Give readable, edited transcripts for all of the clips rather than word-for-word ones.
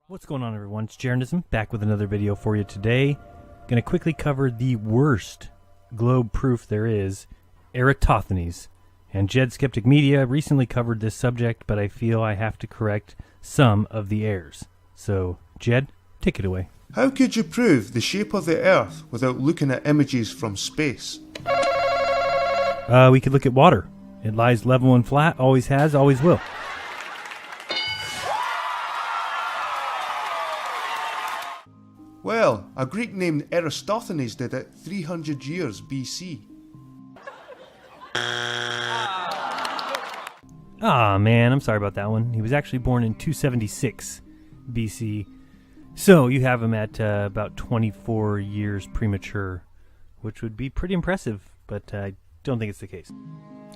What's going on, everyone? It's JERANISM back with another video for you today. Going to quickly cover the worst globe proof there is, Eratosthenes. And Jed Skeptic Media recently covered this subject, but I feel I have to correct some of the errors. So, Jed, take it away. How could you prove the shape of the Earth without looking at images from space? We could look at water. It lies level and flat, always has, always will. Well, a Greek named Eratosthenes did it 300 years BC. Ah, man, I'm sorry about that one. He was actually born in 276 BC. So you have him at about 24 years premature, which would be pretty impressive, but I don't think it's the case.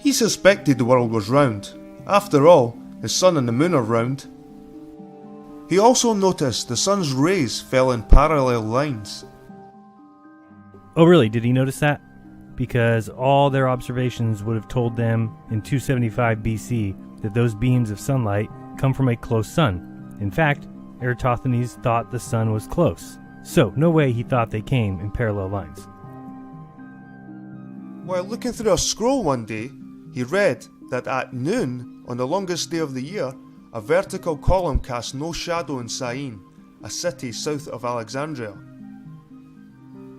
He suspected the world was round. After all, the sun and the moon are round. He also noticed the sun's rays fell in parallel lines. Oh, really? Did he notice that? Because all their observations would have told them in 275 BC that those beams of sunlight come from a close sun. In fact, Eratosthenes thought the sun was close. So, no way he thought they came in parallel lines. While looking through a scroll one day, he read that at noon, on the longest day of the year, a vertical column cast no shadow in Syene, a city south of Alexandria.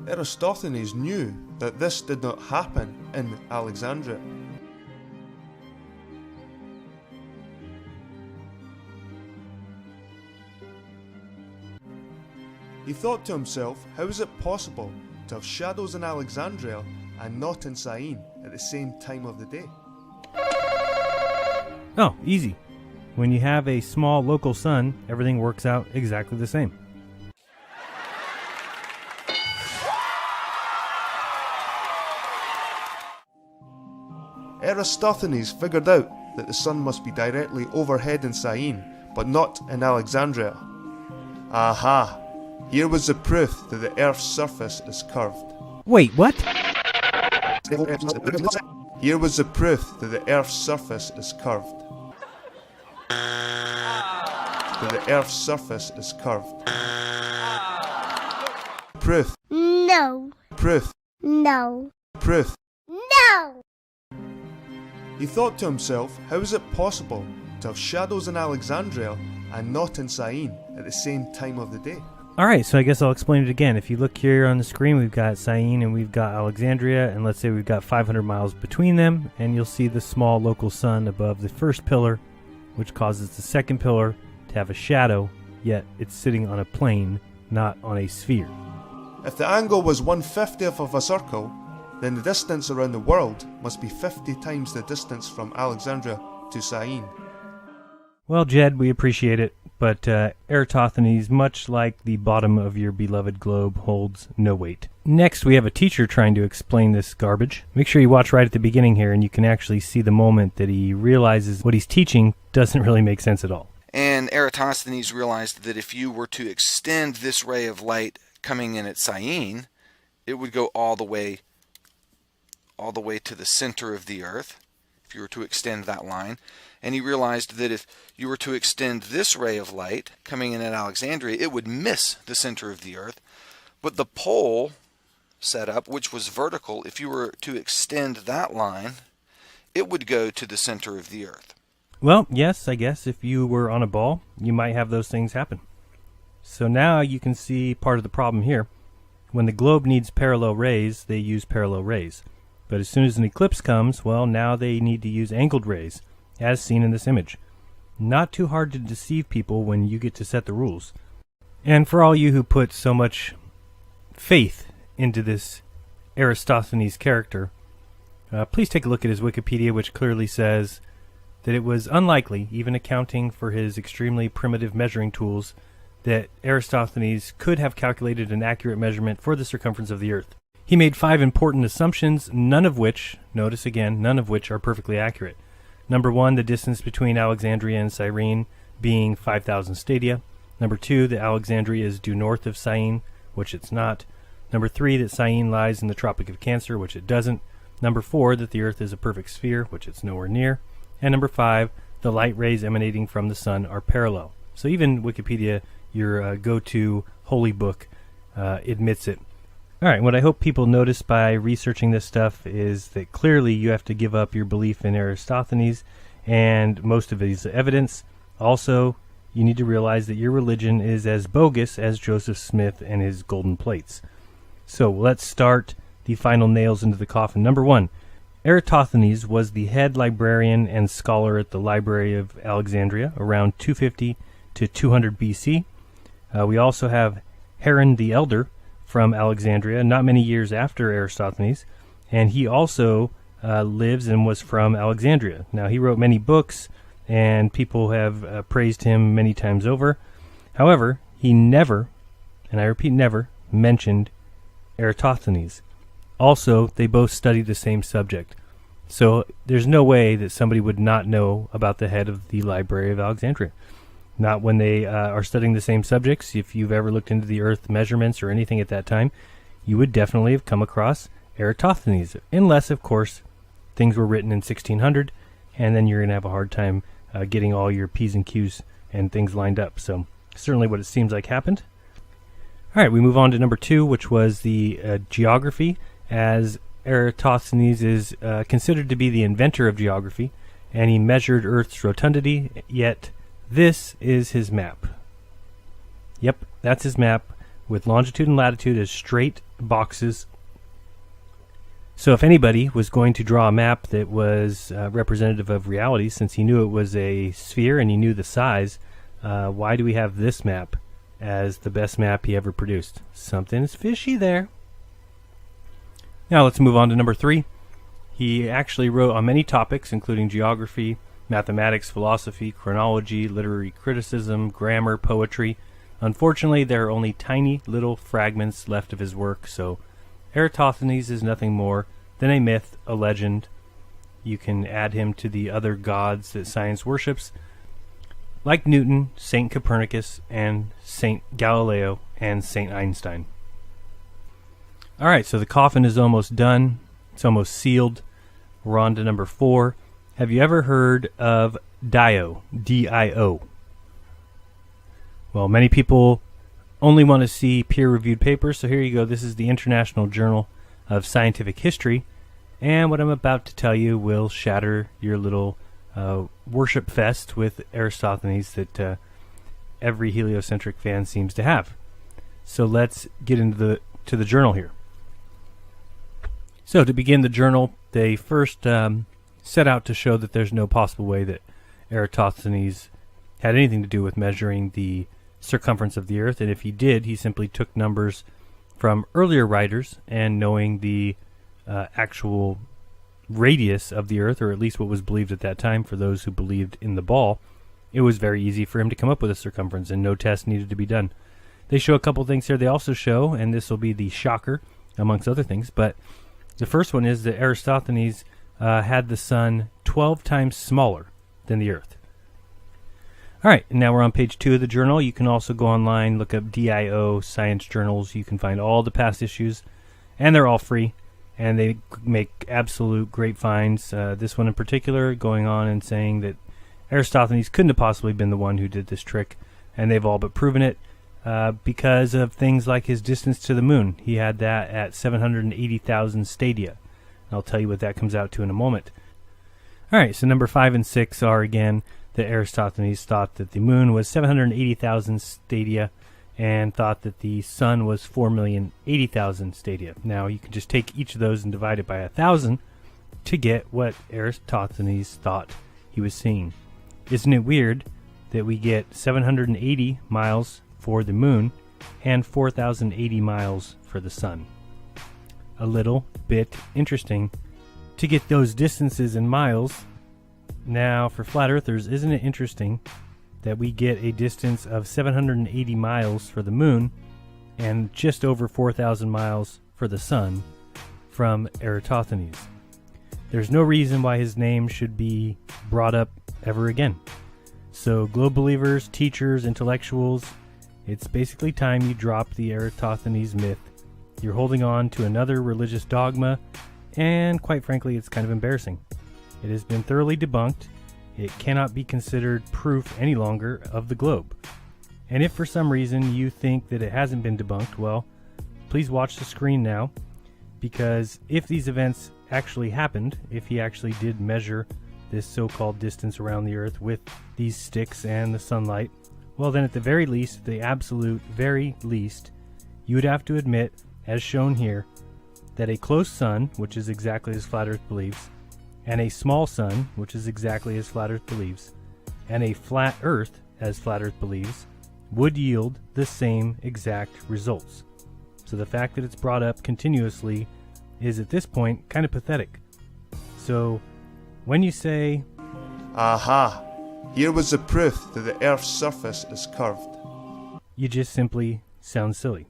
Eratosthenes knew that this did not happen in Alexandria. He thought to himself, how is it possible to have shadows in Alexandria and not in Syene at the same time of the day? Oh, easy. When you have a small local sun, everything works out exactly the same. Eratosthenes figured out that the sun must be directly overhead in Syene, but not in Alexandria. Aha! Here was the proof that the Earth's surface is curved. Wait, what? Here was the proof that the Earth's surface is curved. That the Earth's surface is curved. Proof. No. Proof. No. Proof. No. He thought to himself, how is it possible to have shadows in Alexandria and not in Syene at the same time of the day? Alright, so I guess I'll explain it again. If you look here on the screen, we've got Syene and we've got Alexandria, and let's say we've got 500 miles between them, and you'll see the small local sun above the first pillar, which causes the second pillar to have a shadow, yet it's sitting on a plane, not on a sphere. If the angle was 1/50th of a circle, then the distance around the world must be 50 times the distance from Alexandria to Syene. Well, Jed, we appreciate it, but Eratosthenes, much like the bottom of your beloved globe, holds no weight. Next, we have a teacher trying to explain this garbage. Make sure you watch right at the beginning here, and you can actually see the moment that he realizes what he's teaching doesn't really make sense at all. And Eratosthenes realized that if you were to extend this ray of light coming in at Syene, it would go all the way to the center of the Earth, if you were to extend that line. And he realized that if you were to extend this ray of light coming in at Alexandria, it would miss the center of the Earth. But the pole setup, which was vertical, if you were to extend that line, it would go to the center of the Earth. Well, yes, I guess if you were on a ball, you might have those things happen. So now you can see part of the problem here. When the globe needs parallel rays, they use parallel rays. But as soon as an eclipse comes, well, now they need to use angled rays, as seen in this image. Not too hard to deceive people when you get to set the rules. And for all you who put so much faith into this Eratosthenes character, please take a look at his Wikipedia, which clearly says that it was unlikely, even accounting for his extremely primitive measuring tools, that Eratosthenes could have calculated an accurate measurement for the circumference of the Earth. He made 5 important assumptions, none of which, notice again, none of which are perfectly accurate. Number 1, the distance between Alexandria and Cyrene being 5,000 stadia. Number 2, that Alexandria is due north of Syene, which it's not. Number 3, that Syene lies in the Tropic of Cancer, which it doesn't. Number 4, that the Earth is a perfect sphere, which it's nowhere near. And number 5, the light rays emanating from the sun are parallel. So even Wikipedia your go-to holy book admits it. All right, what I hope people notice by researching this stuff is that clearly you have to give up your belief in Eratosthenes and most of his evidence. Also, you need to realize that your religion is as bogus as Joseph Smith and his golden plates. So let's start the final nails into the coffin. Number 1, Eratosthenes was the head librarian and scholar at the Library of Alexandria around 250 to 200 BC. We also have Heron the Elder from Alexandria, not many years after Eratosthenes, and he also lives and was from Alexandria. Now, he wrote many books, and people have praised him many times over. However, he never, and I repeat never, mentioned Eratosthenes. Also, they both studied the same subject. So there's no way that somebody would not know about the head of the Library of Alexandria. Not when they are studying the same subjects. If you've ever looked into the Earth measurements or anything at that time, you would definitely have come across Eratosthenes. Unless, of course, things were written in 1600, and then you're going to have a hard time getting all your P's and Q's and things lined up. So certainly what it seems like happened. All right, we move on to number 2, which was the geography, as Eratosthenes is considered to be the inventor of geography, and he measured Earth's rotundity, yet this is his map. Yep, that's his map, with longitude and latitude as straight boxes. So if anybody was going to draw a map that was representative of reality, since he knew it was a sphere and he knew the size, why do we have this map as the best map he ever produced? Something's fishy there. Now let's move on to number 3. He actually wrote on many topics, including geography, mathematics, philosophy, chronology, literary criticism, grammar, poetry. Unfortunately, there are only tiny little fragments left of his work, so Eratosthenes is nothing more than a myth, a legend. You can add him to the other gods that science worships, like Newton, St. Copernicus, and St. Galileo, and St. Einstein. All right, so the coffin is almost done. It's almost sealed. We're on to number 4. Have you ever heard of Dio? D-I-O. Well, many people only want to see peer-reviewed papers, so here you go. This is the International Journal of Scientific History, and what I'm about to tell you will shatter your little worship fest with Eratosthenes that every heliocentric fan seems to have. So let's get into the journal here. So to begin the journal, they first set out to show that there's no possible way that Eratosthenes had anything to do with measuring the circumference of the Earth, and if he did, he simply took numbers from earlier writers, and knowing the actual radius of the Earth, or at least what was believed at that time for those who believed in the ball, it was very easy for him to come up with a circumference, and no test needed to be done. They show a couple things here. They also show, and this will be the shocker amongst other things, but the first one is that Eratosthenes had the sun 12 times smaller than the Earth. All right, and now we're on page 2 of the journal. You can also go online, look up DIO science journals. You can find all the past issues, and they're all free, and they make absolute great finds. This one in particular going on and saying that Eratosthenes couldn't have possibly been the one who did this trick, and they've all but proven it because of things like his distance to the moon. He had that at 780,000 stadia. I'll tell you what that comes out to in a moment. All right, so number 5 and 6 are, again, that Eratosthenes thought that the moon was 780,000 stadia and thought that the sun was 4,080,000 stadia. Now, you can just take each of those and divide it by 1,000 to get what Eratosthenes thought he was seeing. Isn't it weird that we get 780 miles for the moon and 4,080 miles for the sun? A little bit interesting to get those distances in miles. Now, for flat earthers, isn't it interesting that we get a distance of 780 miles for the moon and just over 4,000 miles for the sun from Eratosthenes? There's no reason why his name should be brought up ever again. So, globe believers, teachers, intellectuals, it's basically time you drop the Eratosthenes myth. You're holding on to another religious dogma, and quite frankly, it's kind of embarrassing. It has been thoroughly debunked. It cannot be considered proof any longer of the globe. And if for some reason you think that it hasn't been debunked, well, please watch the screen now, because if these events actually happened, if he actually did measure this so-called distance around the Earth with these sticks and the sunlight, well then at the very least, the absolute very least, you would have to admit, as shown here, that a close sun, which is exactly as Flat Earth believes, and a small sun, which is exactly as Flat Earth believes, and a flat Earth, as Flat Earth believes, would yield the same exact results. So the fact that it's brought up continuously is at this point kind of pathetic. So when you say, Aha! Here was the proof that the Earth's surface is curved. you just simply sound silly.